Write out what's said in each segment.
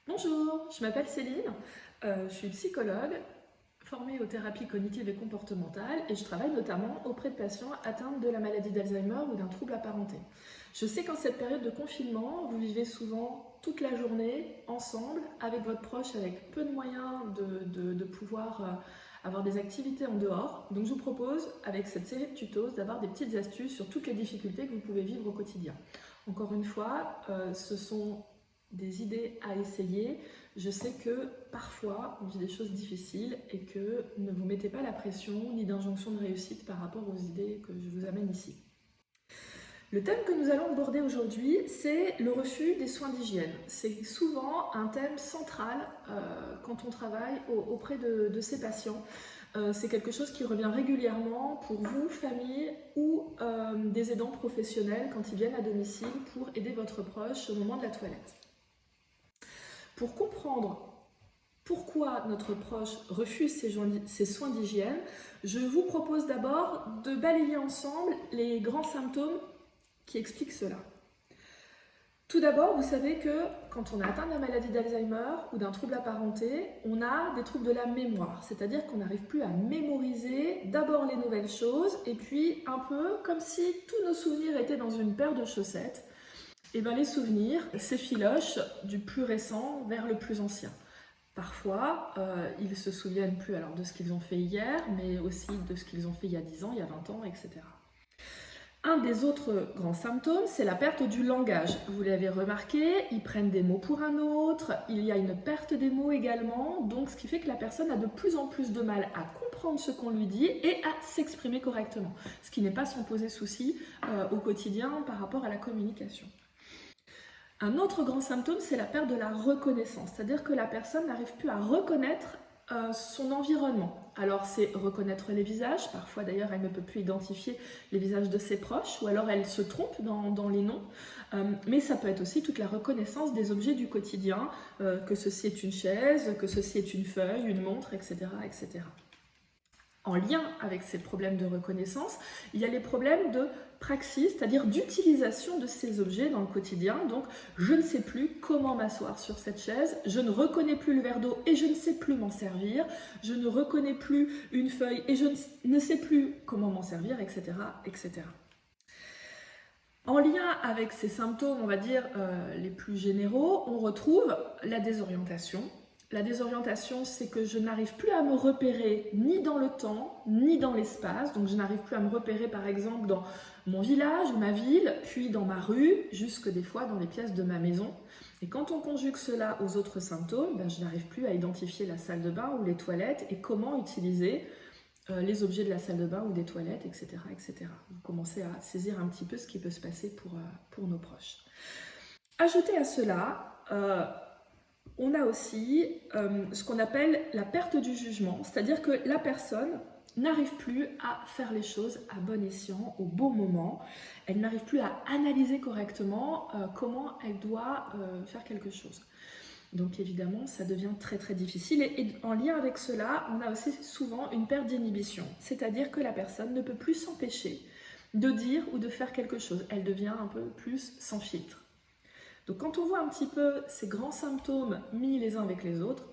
Bonjour, je m'appelle Céline, je suis psychologue formée aux thérapies cognitives et comportementales et je travaille notamment auprès de patients atteints de la maladie d'Alzheimer ou d'un trouble apparenté. Je sais qu'en cette période de confinement, vous vivez souvent toute la journée ensemble avec votre proche, avec peu de moyens de pouvoir avoir des activités en dehors. Donc je vous propose, avec cette série de tutos, d'avoir des petites astuces sur toutes les difficultés que vous pouvez vivre au quotidien. Encore une fois, ce sont des idées à essayer. Je sais que parfois on vit des choses difficiles et que ne vous mettez pas la pression ni d'injonction de réussite par rapport aux idées que je vous amène ici. Le thème que nous allons aborder aujourd'hui, c'est le refus des soins d'hygiène. C'est souvent un thème central quand on travaille auprès de ces patients. C'est quelque chose qui revient régulièrement pour vous, famille ou des aidants professionnels quand ils viennent à domicile pour aider votre proche au moment de la toilette. Pour comprendre pourquoi notre proche refuse ces soins d'hygiène, je vous propose d'abord de balayer ensemble les grands symptômes qui expliquent cela. Tout d'abord, vous savez que quand on est atteint de la maladie d'Alzheimer ou d'un trouble apparenté, on a des troubles de la mémoire, c'est-à-dire qu'on n'arrive plus à mémoriser d'abord les nouvelles choses et puis un peu comme si tous nos souvenirs étaient dans une paire de chaussettes. Et bien les souvenirs s'effilochent du plus récent vers le plus ancien. Parfois, ils ne se souviennent plus alors de ce qu'ils ont fait hier, mais aussi de ce qu'ils ont fait il y a 10 ans, il y a 20 ans, etc. Un des autres grands symptômes, c'est la perte du langage. Vous l'avez remarqué, ils prennent des mots pour un autre, il y a une perte des mots également, donc ce qui fait que la personne a de plus en plus de mal à comprendre ce qu'on lui dit et à s'exprimer correctement, ce qui n'est pas sans poser souci au quotidien par rapport à la communication. Un autre grand symptôme, c'est la perte de la reconnaissance, c'est-à-dire que la personne n'arrive plus à reconnaître son environnement. Alors c'est reconnaître les visages, parfois d'ailleurs elle ne peut plus identifier les visages de ses proches, ou alors elle se trompe dans les noms, mais ça peut être aussi toute la reconnaissance des objets du quotidien, que ceci est une chaise, que ceci est une feuille, une montre, etc., etc. En lien avec ces problèmes de reconnaissance, il y a les problèmes de praxis, c'est-à-dire d'utilisation de ces objets dans le quotidien. Donc, je ne sais plus comment m'asseoir sur cette chaise, je ne reconnais plus le verre d'eau et je ne sais plus m'en servir, je ne reconnais plus une feuille et je ne sais plus comment m'en servir, etc., etc. En lien avec ces symptômes, on va dire, les plus généraux, on retrouve la désorientation. La désorientation, c'est que je n'arrive plus à me repérer ni dans le temps, ni dans l'espace. Donc je n'arrive plus à me repérer par exemple dans mon village ou ma ville, puis dans ma rue, jusque des fois dans les pièces de ma maison. Et quand on conjugue cela aux autres symptômes, je n'arrive plus à identifier la salle de bain ou les toilettes et comment utiliser les objets de la salle de bain ou des toilettes, etc., etc. Vous commencez à saisir un petit peu ce qui peut se passer pour nos proches. Ajouté à cela, on a aussi ce qu'on appelle la perte du jugement, c'est-à-dire que la personne n'arrive plus à faire les choses à bon escient, au bon moment. Elle n'arrive plus à analyser correctement comment elle doit faire quelque chose. Donc évidemment, ça devient très très difficile. Et en lien avec cela, on a aussi souvent une perte d'inhibition, c'est-à-dire que la personne ne peut plus s'empêcher de dire ou de faire quelque chose. Elle devient un peu plus sans filtre. Donc quand on voit un petit peu ces grands symptômes mis les uns avec les autres,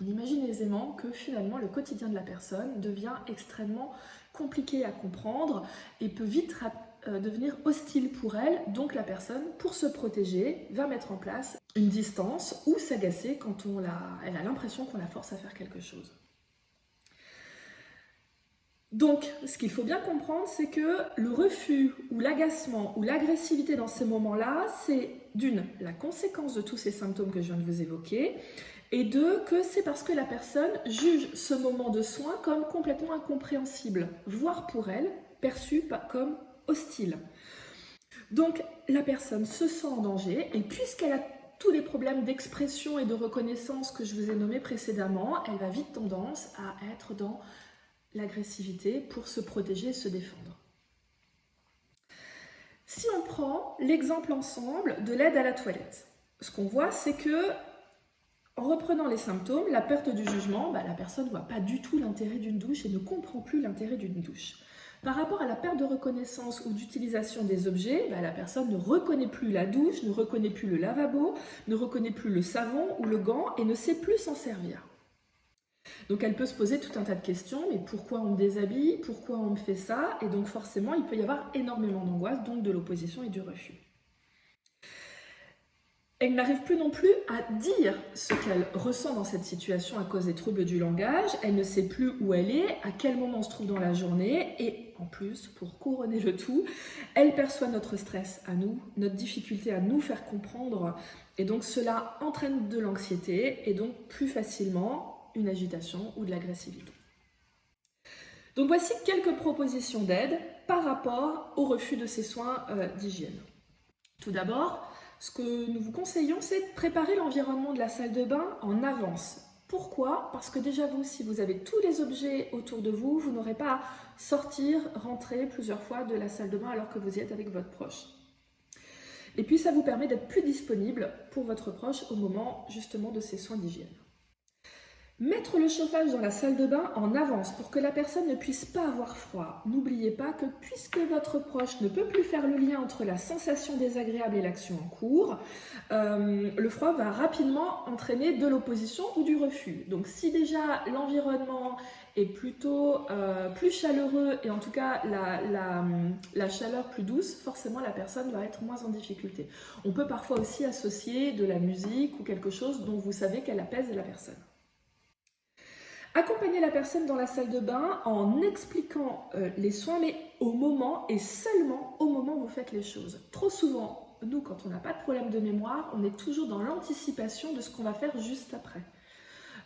on imagine aisément que finalement le quotidien de la personne devient extrêmement compliqué à comprendre et peut vite devenir hostile pour elle. Donc la personne, pour se protéger, va mettre en place une distance ou s'agacer quand elle a l'impression qu'on la force à faire quelque chose. Donc, ce qu'il faut bien comprendre, c'est que le refus ou l'agacement ou l'agressivité dans ces moments-là, c'est d'une, la conséquence de tous ces symptômes que je viens de vous évoquer, et deux, que c'est parce que la personne juge ce moment de soin comme complètement incompréhensible, voire pour elle, perçu comme hostile. Donc, la personne se sent en danger, et puisqu'elle a tous les problèmes d'expression et de reconnaissance que je vous ai nommés précédemment, elle va vite tendance à être dans l'agressivité pour se protéger et se défendre. Si on prend l'exemple ensemble de l'aide à la toilette, ce qu'on voit, c'est que en reprenant les symptômes, la perte du jugement, la personne ne voit pas du tout l'intérêt d'une douche et ne comprend plus l'intérêt d'une douche. Par rapport à la perte de reconnaissance ou d'utilisation des objets, la personne ne reconnaît plus la douche, ne reconnaît plus le lavabo, ne reconnaît plus le savon ou le gant et ne sait plus s'en servir. Donc elle peut se poser tout un tas de questions, mais pourquoi on me déshabille? Pourquoi on me fait ça? Et donc forcément, il peut y avoir énormément d'angoisse, donc de l'opposition et du refus. Elle n'arrive plus non plus à dire ce qu'elle ressent dans cette situation à cause des troubles du langage. Elle ne sait plus où elle est, à quel moment on se trouve dans la journée. Et en plus, pour couronner le tout, elle perçoit notre stress à nous, notre difficulté à nous faire comprendre. Et donc cela entraîne de l'anxiété et donc plus facilement une agitation ou de l'agressivité. Donc voici quelques propositions d'aide par rapport au refus de ces soins d'hygiène. Tout d'abord, ce que nous vous conseillons, c'est de préparer l'environnement de la salle de bain en avance. Pourquoi? Parce que déjà vous, si vous avez tous les objets autour de vous, vous n'aurez pas à sortir, rentrer plusieurs fois de la salle de bain alors que vous y êtes avec votre proche. Et puis ça vous permet d'être plus disponible pour votre proche au moment justement de ces soins d'hygiène. Mettre le chauffage dans la salle de bain en avance pour que la personne ne puisse pas avoir froid. N'oubliez pas que puisque votre proche ne peut plus faire le lien entre la sensation désagréable et l'action en cours, le froid va rapidement entraîner de l'opposition ou du refus. Donc si déjà l'environnement est plutôt plus chaleureux et en tout cas la chaleur plus douce, forcément la personne va être moins en difficulté. On peut parfois aussi associer de la musique ou quelque chose dont vous savez qu'elle apaise la personne. Accompagnez la personne dans la salle de bain en expliquant les soins, mais au moment et seulement au moment où vous faites les choses. Trop souvent, nous, quand on n'a pas de problème de mémoire, on est toujours dans l'anticipation de ce qu'on va faire juste après.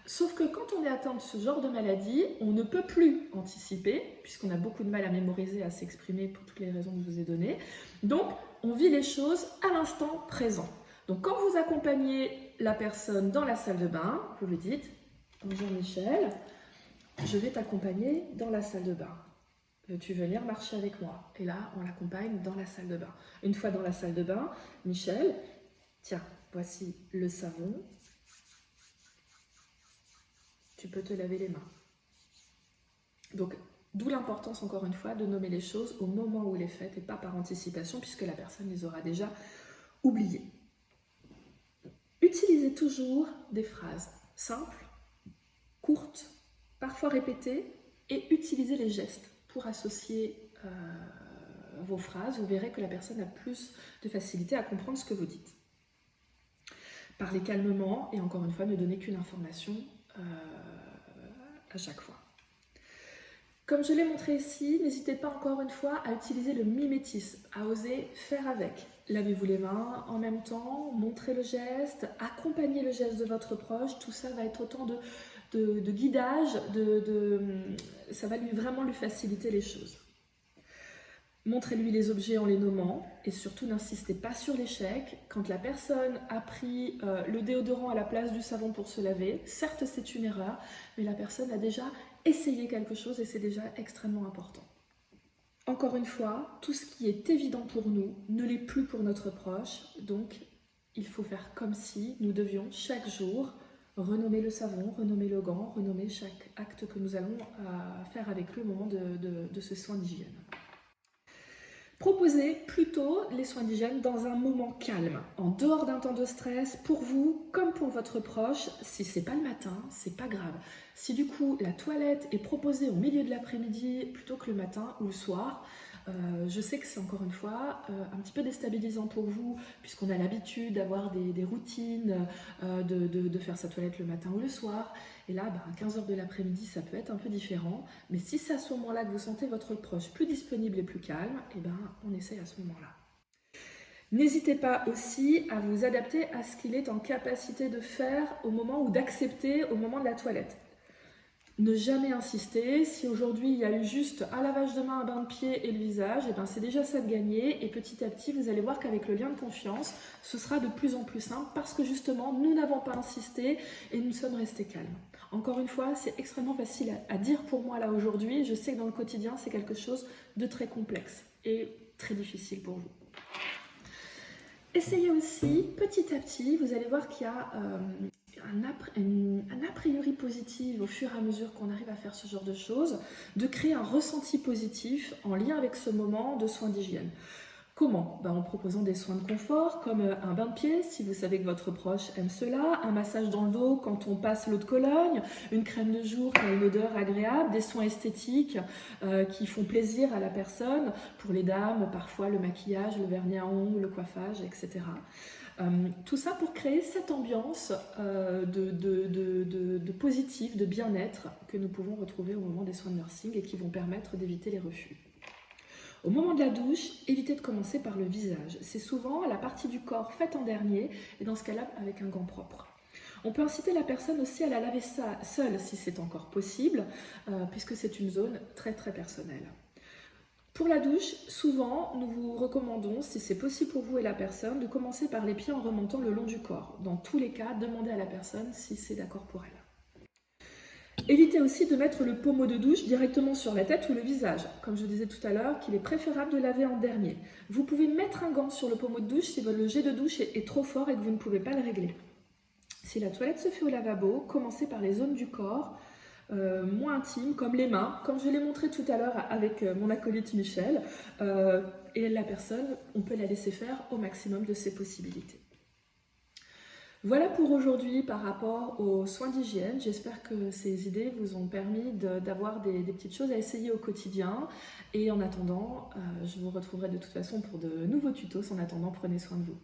Sauf que quand on est atteint de ce genre de maladie, on ne peut plus anticiper, puisqu'on a beaucoup de mal à mémoriser, à s'exprimer pour toutes les raisons que je vous ai données. Donc, on vit les choses à l'instant présent. Donc, quand vous accompagnez la personne dans la salle de bain, vous lui dites: bonjour Michel, je vais t'accompagner dans la salle de bain. Veux-tu venir marcher avec moi? Et là, on l'accompagne dans la salle de bain. Une fois dans la salle de bain, Michel, tiens, voici le savon. Tu peux te laver les mains. Donc, d'où l'importance, encore une fois, de nommer les choses au moment où les faites et pas par anticipation, puisque la personne les aura déjà oubliées. Utilisez toujours des phrases simples, courtes, parfois répétées, et utilisez les gestes pour associer vos phrases. Vous verrez que la personne a plus de facilité à comprendre ce que vous dites. Parlez calmement et encore une fois, ne donnez qu'une information à chaque fois. Comme je l'ai montré ici, n'hésitez pas encore une fois à utiliser le mimétisme, à oser faire avec. Lavez-vous les mains en même temps, montrez le geste, accompagnez le geste de votre proche. Tout ça va être autant de guidage, ça va vraiment lui faciliter les choses. Montrez-lui les objets en les nommant et surtout n'insistez pas sur l'échec. Quand la personne a pris le déodorant à la place du savon pour se laver, certes c'est une erreur, mais la personne a déjà essayé quelque chose et c'est déjà extrêmement important. Encore une fois, tout ce qui est évident pour nous ne l'est plus pour notre proche, donc il faut faire comme si nous devions chaque jour renommer le savon, renommer le gant, renommer chaque acte que nous allons faire avec lui au moment de ce soin d'hygiène. Proposez plutôt les soins d'hygiène dans un moment calme, en dehors d'un temps de stress, pour vous comme pour votre proche. Si c'est pas le matin, c'est pas grave. Si du coup la toilette est proposée au milieu de l'après-midi plutôt que le matin ou le soir, je sais que c'est encore une fois un petit peu déstabilisant pour vous, puisqu'on a l'habitude d'avoir des routines, de faire sa toilette le matin ou le soir. Et là, à 15h de l'après-midi, ça peut être un peu différent. Mais si c'est à ce moment-là que vous sentez votre proche plus disponible et plus calme, on essaie à ce moment-là. N'hésitez pas aussi à vous adapter à ce qu'il est en capacité de faire au moment ou d'accepter au moment de la toilette. Ne jamais insister. Si aujourd'hui il y a eu juste un lavage de main, un bain de pied et le visage, c'est déjà ça de gagner. Et petit à petit, vous allez voir qu'avec le lien de confiance, ce sera de plus en plus simple parce que justement, nous n'avons pas insisté et nous sommes restés calmes. Encore une fois, c'est extrêmement facile à dire pour moi là aujourd'hui. Je sais que dans le quotidien, c'est quelque chose de très complexe et très difficile pour vous. Essayez aussi, petit à petit, vous allez voir qu'il y a un a priori positif au fur et à mesure qu'on arrive à faire ce genre de choses, de créer un ressenti positif en lien avec ce moment de soins d'hygiène. Comment? En proposant des soins de confort comme un bain de pied si vous savez que votre proche aime cela, un massage dans le dos quand on passe l'eau de Cologne, une crème de jour qui a une odeur agréable, des soins esthétiques qui font plaisir à la personne, pour les dames parfois le maquillage, le vernis à ongles, le coiffage, etc. Tout ça pour créer cette ambiance de positif, de bien-être que nous pouvons retrouver au moment des soins de nursing et qui vont permettre d'éviter les reflux. Au moment de la douche, évitez de commencer par le visage. C'est souvent la partie du corps faite en dernier et dans ce cas-là avec un gant propre. On peut inciter la personne aussi à la laver seule si c'est encore possible, puisque c'est une zone très très personnelle. Pour la douche, souvent, nous vous recommandons, si c'est possible pour vous et la personne, de commencer par les pieds en remontant le long du corps. Dans tous les cas, demandez à la personne si c'est d'accord pour elle. Évitez aussi de mettre le pommeau de douche directement sur la tête ou le visage. Comme je disais tout à l'heure, qu'il est préférable de laver en dernier. Vous pouvez mettre un gant sur le pommeau de douche si le jet de douche est trop fort et que vous ne pouvez pas le régler. Si la toilette se fait au lavabo, commencez par les zones du corps moins intimes, comme les mains, comme je l'ai montré tout à l'heure avec mon acolyte Michel. Et la personne, on peut la laisser faire au maximum de ses possibilités. Voilà pour aujourd'hui par rapport aux soins d'hygiène. J'espère que ces idées vous ont permis d'avoir des petites choses à essayer au quotidien. Et en attendant, je vous retrouverai de toute façon pour de nouveaux tutos. En attendant, prenez soin de vous.